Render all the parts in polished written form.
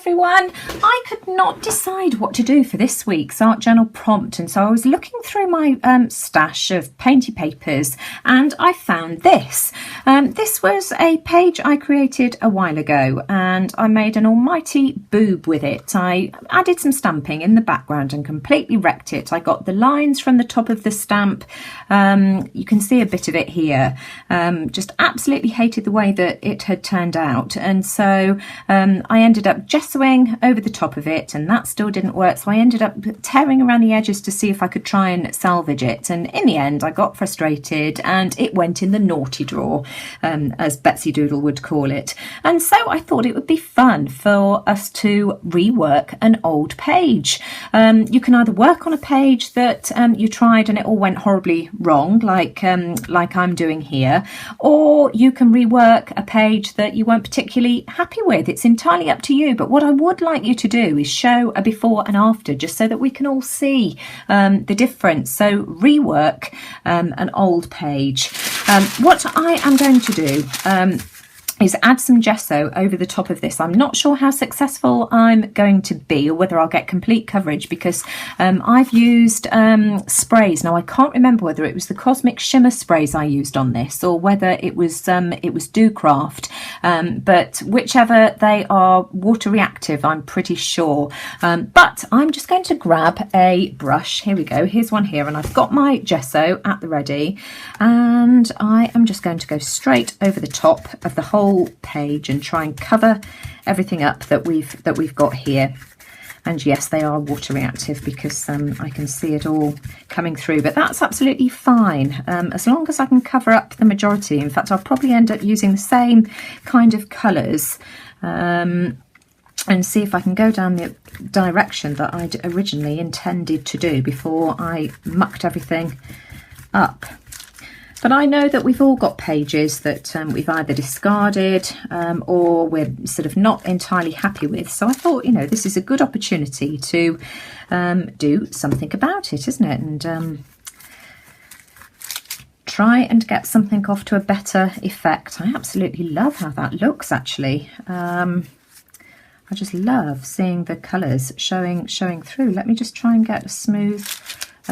everyone. I could not decide what to do for this week's art journal prompt, and so I was looking through my stash of painty papers and I found this. This was a page I created a while ago and I made an almighty boob with it. I added some stamping in the background and completely wrecked it. I got the lines from the top of the stamp. You can see a bit of it here. Just absolutely hated the way that it had turned out, and so I ended up gessoing over the top of it, and that still didn't work, so I ended up tearing around the edges to see if I could try and salvage it, and in the end I got frustrated and it went in the naughty drawer, as Betsy Doodle would call it. And so I thought it would be fun for us to rework an old page. You can either work on a page that you tried and it all went horribly wrong, like I'm doing here, or you can rework a page that you weren't particularly happy with. It's entirely up to you, but what I would like you to do is show a before and after, just so that we can all see the difference. So rework an old page. What I am going to do is add some gesso over the top of this. I'm not sure how successful I'm going to be, or whether I'll get complete coverage, because I've used sprays. Now I can't remember whether it was the Cosmic Shimmer sprays I used on this, or whether it was Docraft, but whichever, they are water reactive, I'm pretty sure. But I'm just going to grab a brush. Here we go, here's one here, and I've got my gesso at the ready, and I am just going to go straight over the top of the whole page and try and cover everything up that we've got here. And yes, they are water reactive, because I can see it all coming through, but that's absolutely fine, as long as I can cover up the majority. In fact, I'll probably end up using the same kind of colours, and see if I can go down the direction that I'd originally intended to do before I mucked everything up. But I know that we've all got pages that we've either discarded or we're sort of not entirely happy with. So I thought, you know, this is a good opportunity to do something about it, isn't it? And try and get something off to a better effect. I absolutely love how that looks, actually. I just love seeing the colours showing through. Let me just try and get a smooth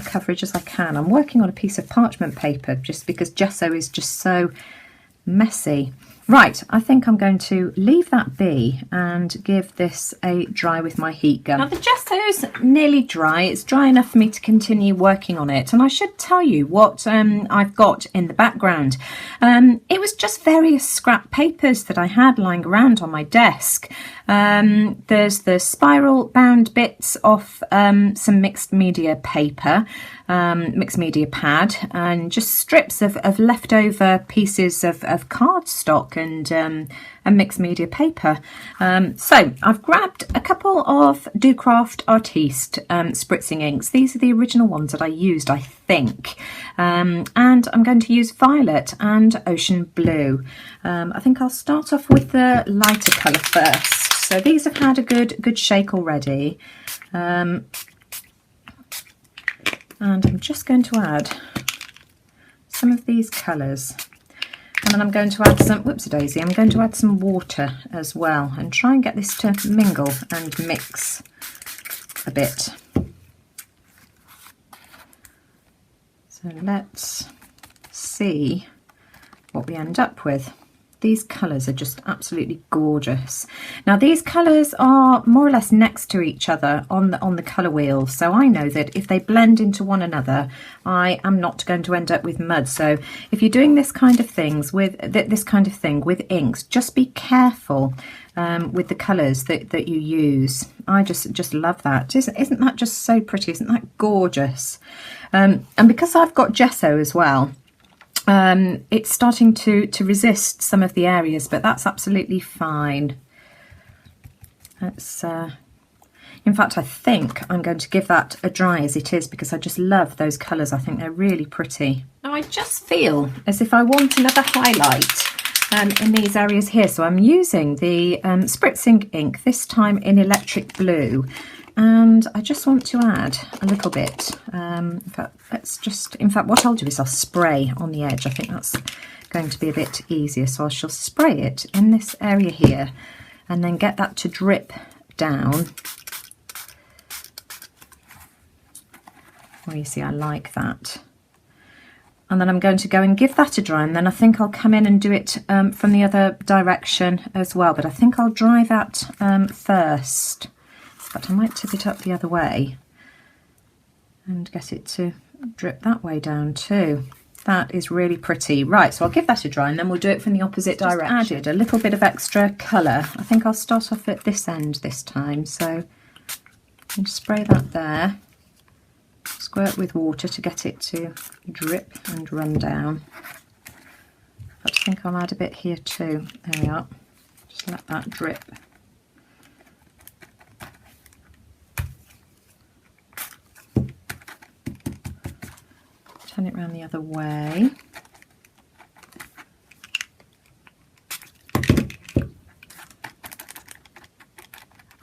coverage as I can. I'm working on a piece of parchment paper just because gesso is just so messy. Right, I think I'm going to leave that be and give this a dry with my heat gun. Now the gesso's nearly dry. It's dry enough for me to continue working on it, and I should tell you what I've got in the background. It was just various scrap papers that I had lying around on my desk. There's the spiral bound bits off some mixed media paper, mixed media pad, and just strips of leftover pieces of cardstock and mixed media paper. So I've grabbed a couple of Docraft Artiste spritzing inks. These are the original ones that I used, I think, and I'm going to use violet and ocean blue. I think I'll start off with the lighter colour first. So these have had a good shake already, and I'm just going to add some of these colours, and then I'm going to add some, whoopsie-daisy, I'm going to add some water as well, and try and get this to mingle and mix a bit. So let's see what we end up with. These colours are just absolutely gorgeous. Now these colours are more or less next to each other on the colour wheel, so I know that if they blend into one another, I am not going to end up with mud. So if you're doing this kind of things with with inks, just be careful with the colours that you use. I just love that. Isn't that just so pretty? Isn't that gorgeous? And because I've got gesso as well, it's starting to resist some of the areas, but that's absolutely fine. Let's in fact, I think I'm going to give that a dry as it is, because I just love those colours. I think they're really pretty. Now I just feel as if I want another highlight in these areas here, so I'm using the spritzing ink, this time in electric blue, and I just want to add a little bit. In fact, what I'll do is I'll spray on the edge. I think that's going to be a bit easier, so I shall spray it in this area here and then get that to drip down. Well, you see, I like that. And then I'm going to go and give that a dry, and then I think I'll come in and do it from the other direction as well. But I think I'll dry that first. But I might tip it up the other way and get it to drip that way down too. That is really pretty. Right, so I'll give that a dry and then we'll do it from the opposite direction. Added a little bit of extra colour. I think I'll start off at this end this time. So I'll spray that there. Squirt with water to get it to drip and run down. But I think I'll add a bit here too. There we are. Just let that drip. Turn it around the other way.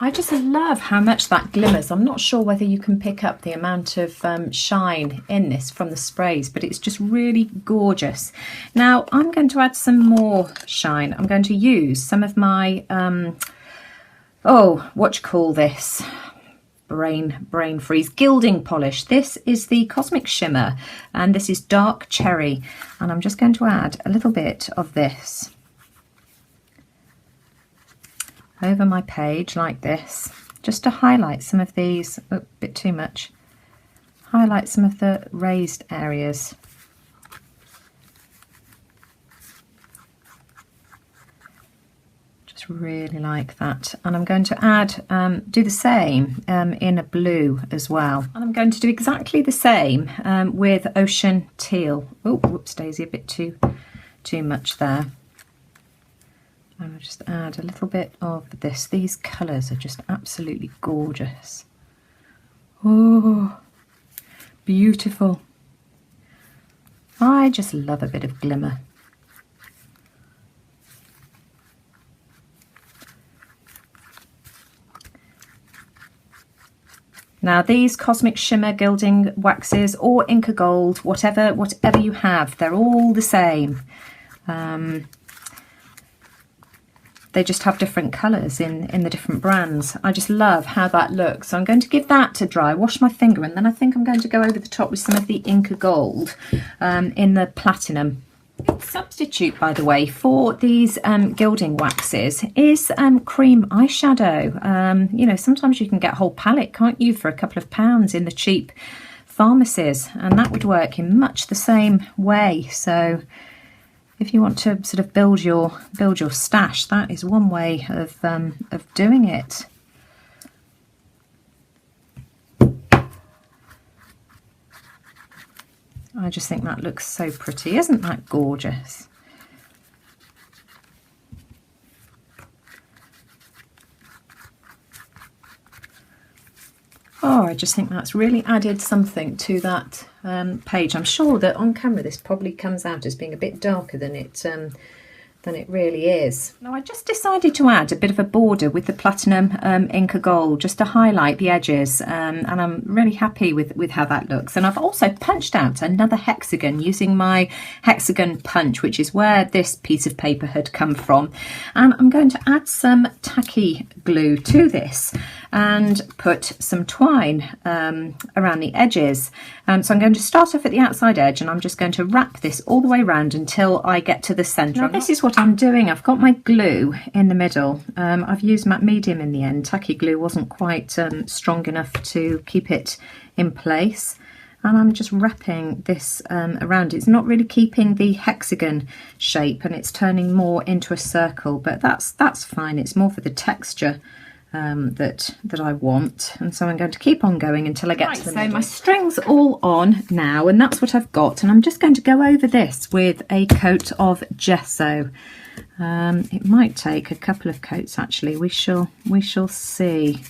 I just love how much that glimmers. I'm not sure whether you can pick up the amount of shine in this from the sprays, but it's just really gorgeous. Now I'm going to add some more shine. I'm going to use some of my, what you call this? Brain freeze gilding polish. This is the Cosmic Shimmer and this is Dark Cherry, and I'm just going to add a little bit of this over my page like this, just to highlight some of these, a bit too much, highlight some of the raised areas. Really like that, and I'm going to add do the same in a blue as well, and I'm going to do exactly the same with Ocean Teal. Oh, whoops daisy, a bit too much there. And I'll just add a little bit of this. These colours are just absolutely gorgeous. Oh, beautiful. I just love a bit of glimmer. Now these Cosmic Shimmer gilding waxes or Inca Gold, whatever you have, they're all the same. They just have different colours in the different brands. I just love how that looks. So I'm going to give that a dry, wash my finger, and then I think I'm going to go over the top with some of the Inca Gold in the Platinum. Substitute, by the way, for these gilding waxes is cream eyeshadow. You know, sometimes you can get a whole palette, can't you, for a couple of pounds in the cheap pharmacies, and that would work in much the same way. So if you want to sort of build your stash, that is one way of doing it. I just think that looks so pretty. Isn't that gorgeous? Oh, I just think that's really added something to that page. I'm sure that on camera this probably comes out as being a bit darker than it really is. Now I just decided to add a bit of a border with the Platinum Inca Gold just to highlight the edges, and I'm really happy with how that looks. And I've also punched out another hexagon using my hexagon punch, which is where this piece of paper had come from, and I'm going to add some tacky glue to this and put some twine around the edges. So I'm going to start off at the outside edge, and I'm just going to wrap this all the way around until I get to the centre. Now this is what I'm doing. I've got my glue in the middle. I've used matte medium in the end. Tacky glue wasn't quite strong enough to keep it in place, and I'm just wrapping this around. It's not really keeping the hexagon shape, and it's turning more into a circle, but that's fine. It's more for the texture that I want, and so I'm going to keep on going until I get to the middle. So my string's all on now, and that's what I've got, and I'm just going to go over this with a coat of gesso. It might take a couple of coats actually. We shall see.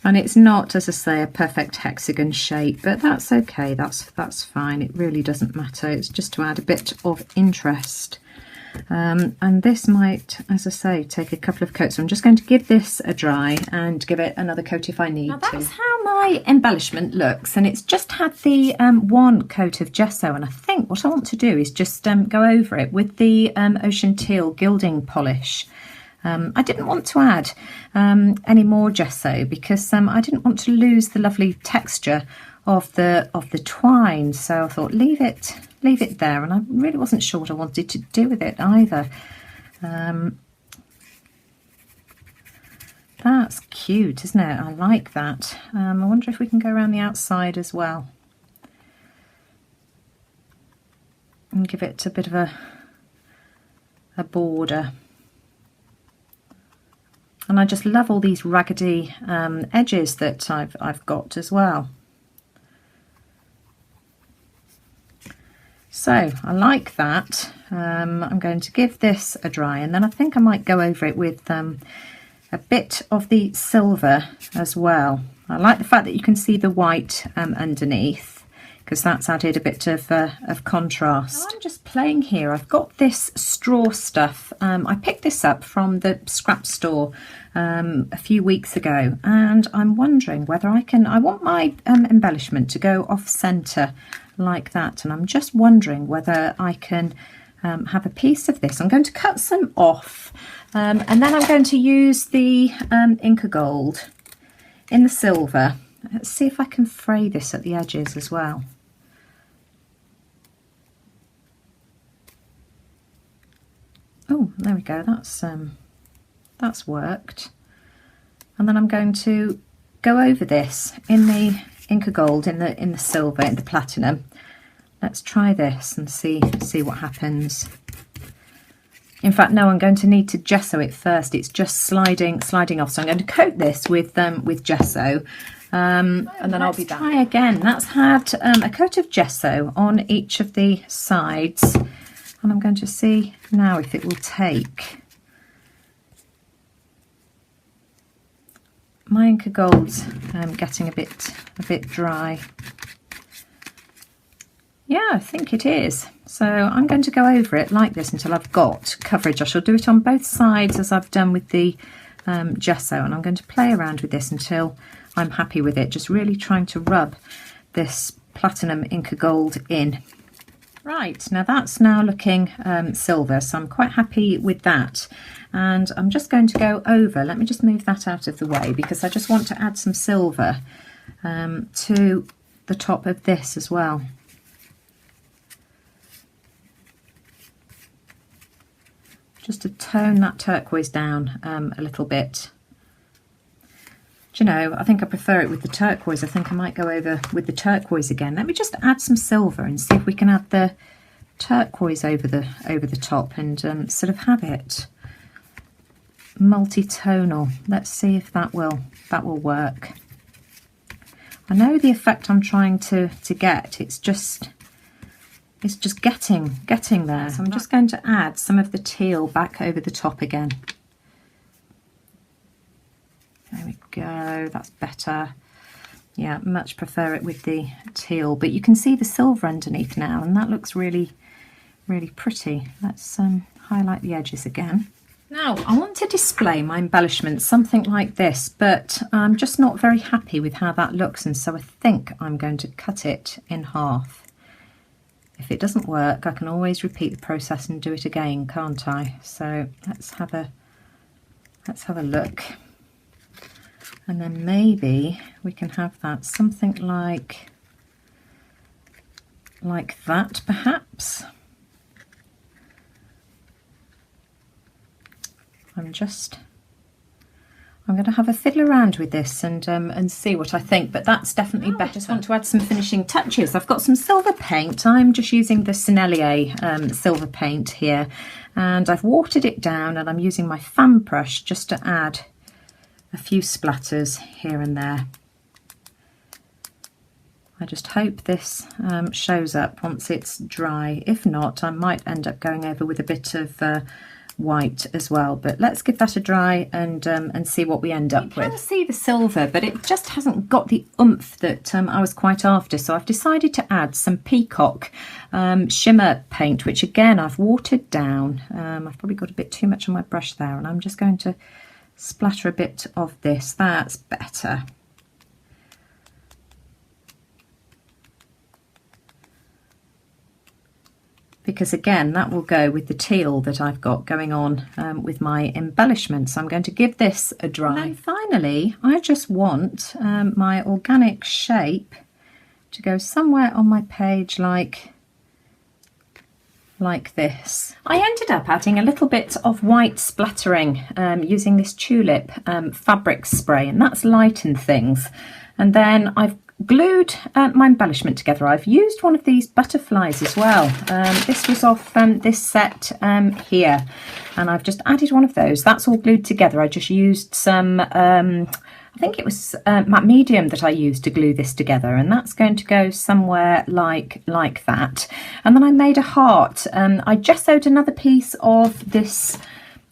And it's not, as I say, a perfect hexagon shape, but that's okay. That's fine. It really doesn't matter. It's just to add a bit of interest. And this might, as I say, take a couple of coats. So I'm just going to give this a dry and give it another coat if I need to. That's how my embellishment looks, and it's just had the one coat of gesso, and I think what I want to do is just go over it with the Ocean Teal gilding polish. I didn't want to add any more gesso because I didn't want to lose the lovely texture of the twine, so I thought leave it there, and I really wasn't sure what I wanted to do with it either. That's cute, isn't it? I like that. I wonder if we can go around the outside as well and give it a bit of a border. And I just love all these raggedy edges that I've got as well. So I like that. I'm going to give this a dry, and then I think I might go over it with a bit of the silver as well. I like the fact that you can see the white underneath, because that's added a bit of contrast. Now I'm just playing here. I've got this straw stuff. I picked this up from the scrap store a few weeks ago, and I'm wondering whether I want my embellishment to go off centre like that, and I'm just wondering whether I can have a piece of this. I'm going to cut some off, and then I'm going to use the Inca Gold in the silver. Let's see if I can fray this at the edges as well. Oh, there we go. That's worked. And then I'm going to go over this in the Inca Gold, in the silver, in the platinum. Let's try this and see what happens. In fact, no, I'm going to need to gesso it first. It's just sliding off. So I'm going to coat this with gesso, and then I'll be back. Try again. That's had a coat of gesso on each of the sides, and I'm going to see now if it will take. My Inca Gold's getting a bit dry. Yeah, I think it is. So I'm going to go over it like this until I've got coverage. I shall do it on both sides as I've done with the gesso, and I'm going to play around with this until I'm happy with it, just really trying to rub this platinum Inca Gold in. Right, now that's now looking silver, so I'm quite happy with that. And I'm just going to go over, let me just move that out of the way, because I just want to add some silver to the top of this as well. Just to tone that turquoise down a little bit. Do you know, I think I prefer it with the turquoise. I think I might go over with the turquoise again. Let me just add some silver and see if we can add the turquoise over the top and sort of have it multi-tonal. Let's see if that will work. I know the effect I'm trying to get. It's just getting there. So I'm just going to add some of the teal back over the top again. There we go, that's better. Yeah, much prefer it with the teal, but you can see the silver underneath now, and that looks really, really pretty. Let's highlight the edges again. Now, I want to display my embellishment something like this, but I'm just not very happy with how that looks, and so I think I'm going to cut it in half. If it doesn't work, I can always repeat the process and do it again, can't I? So let's have a look. And then maybe we can have that something like that, perhaps. I'm going to have a fiddle around with this and see what I think, but that's definitely better. I just want to add some finishing touches. I've got some silver paint. I'm just using the Sennelier silver paint here, and I've watered it down, and I'm using my fan brush just to add a few splatters here and there. I just hope this shows up once it's dry. If not, I might end up going over with a bit of white as well, but let's give that a dry and see what we end up with. You can see the silver, but it just hasn't got the oomph that I was quite after, so I've decided to add some peacock shimmer paint, which again I've watered down. I've probably got a bit too much on my brush there, and I'm just going to splatter a bit of this. That's better. because again that will go with the teal that I've got going on with my embellishments. I'm going to give this a dry. And then finally I just want my organic shape to go somewhere on my page like this. I ended up adding a little bit of white splattering using this tulip fabric spray, and that's lightened things. And then I've glued my embellishment together. I've used one of these butterflies as well. This was off this set here, and I've just added one of those. That's all glued together. I just used some I think it was matte medium that I used to glue this together, and that's going to go somewhere like that. And then I made a heart. I gessoed another piece of this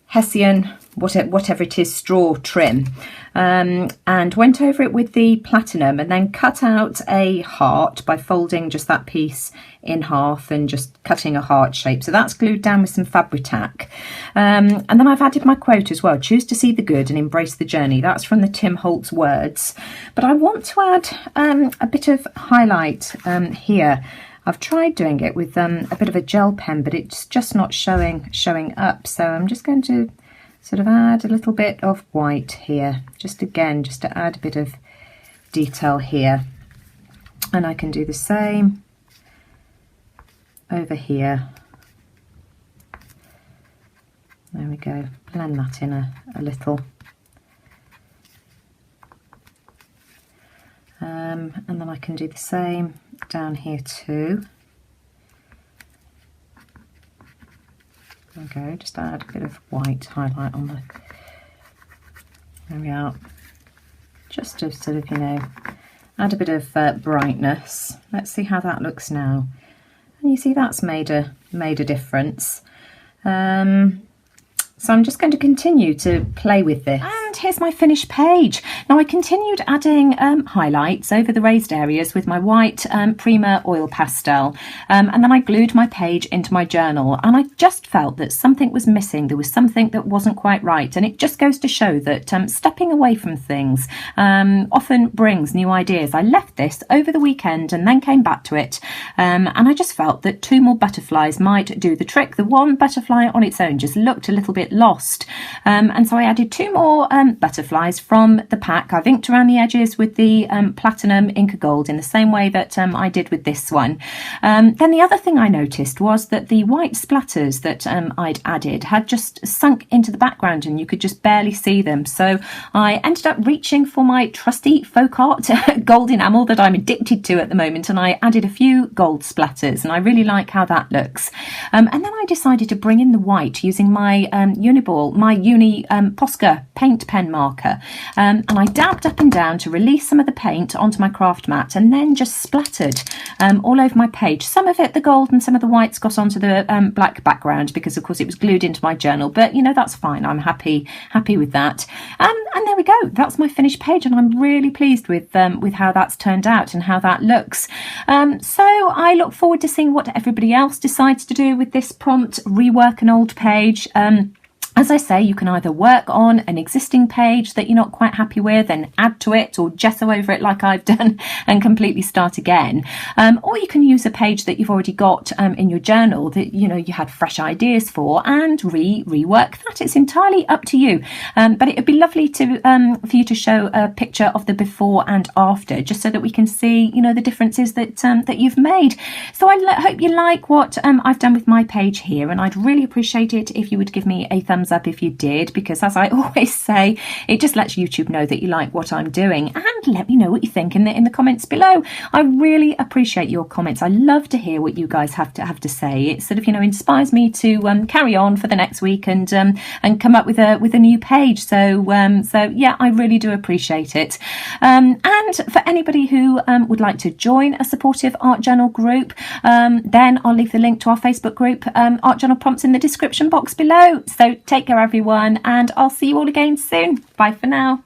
Hessian, whatever it is, straw trim, and went over it with the platinum, and then cut out a heart by folding just that piece in half and just cutting a heart shape. So that's glued down with some Fabri-Tac. And then I've added my quote as well: choose to see the good and embrace the journey. That's from the Tim Holtz words. But I want to add a bit of highlight here. I've tried doing it with a bit of a gel pen, but it's just not showing up. So I'm just going to sort of add a little bit of white here, just to add a bit of detail here. And I can do the same over here. There we go, blend that in a little. And then I can do the same down here too. There we go, just add a bit of white highlight on the, there we are, just to sort of, you know, add a bit of brightness. Let's see how that looks now. And you see that's made a difference. So I'm just going to continue to play with this. And here's my finished page. Now I continued adding highlights over the raised areas with my white Prima oil pastel, and then I glued my page into my journal, and I just felt that something was missing. There was something that wasn't quite right, and it just goes to show that stepping away from things often brings new ideas. I left this over the weekend and then came back to it, and I just felt that 2 more butterflies might do the trick. The one butterfly on its own just looked a little bit lost, and so I added 2 more butterflies from the pack. I've inked around the edges with the platinum Inca Gold in the same way that I did with this one. Then the other thing I noticed was that the white splatters that I'd added had just sunk into the background and you could just barely see them. So I ended up reaching for my trusty folk art gold enamel that I'm addicted to at the moment, and I added a few gold splatters, and I really like how that looks. And then I decided to bring in the white using my Uniball, my Uni Posca paint pen marker, and I dabbed up and down to release some of the paint onto my craft mat, and then just splattered all over my page. Some of it, the gold, and some of the whites got onto the black background because of course it was glued into my journal, but you know, that's fine. I'm happy with that. And there we go, that's my finished page, and I'm really pleased with how that's turned out and how that looks. So I look forward to seeing what everybody else decides to do with this prompt, rework an old page. As I say, you can either work on an existing page that you're not quite happy with and add to it, or gesso over it like I've done and completely start again. Or you can use a page that you've already got in your journal that you know you had fresh ideas for and rework that. It's entirely up to you. But it would be lovely to for you to show a picture of the before and after, just so that we can see, you know, the differences that that you've made. So I hope you like what I've done with my page here, and I'd really appreciate it if you would give me a thumbs up if you did, because as I always say, it just lets YouTube know that you like what I'm doing. And let me know what you think in the comments below. I really appreciate your comments. I love to hear what you guys have to say. It sort of, you know, inspires me to carry on for the next week and come up with a new page. So yeah, I really do appreciate it. And for anybody who would like to join a supportive art journal group, then I'll leave the link to our Facebook group, Art Journal Prompts, in the description box below. So take care everyone, and I'll see you all again soon. Bye for now.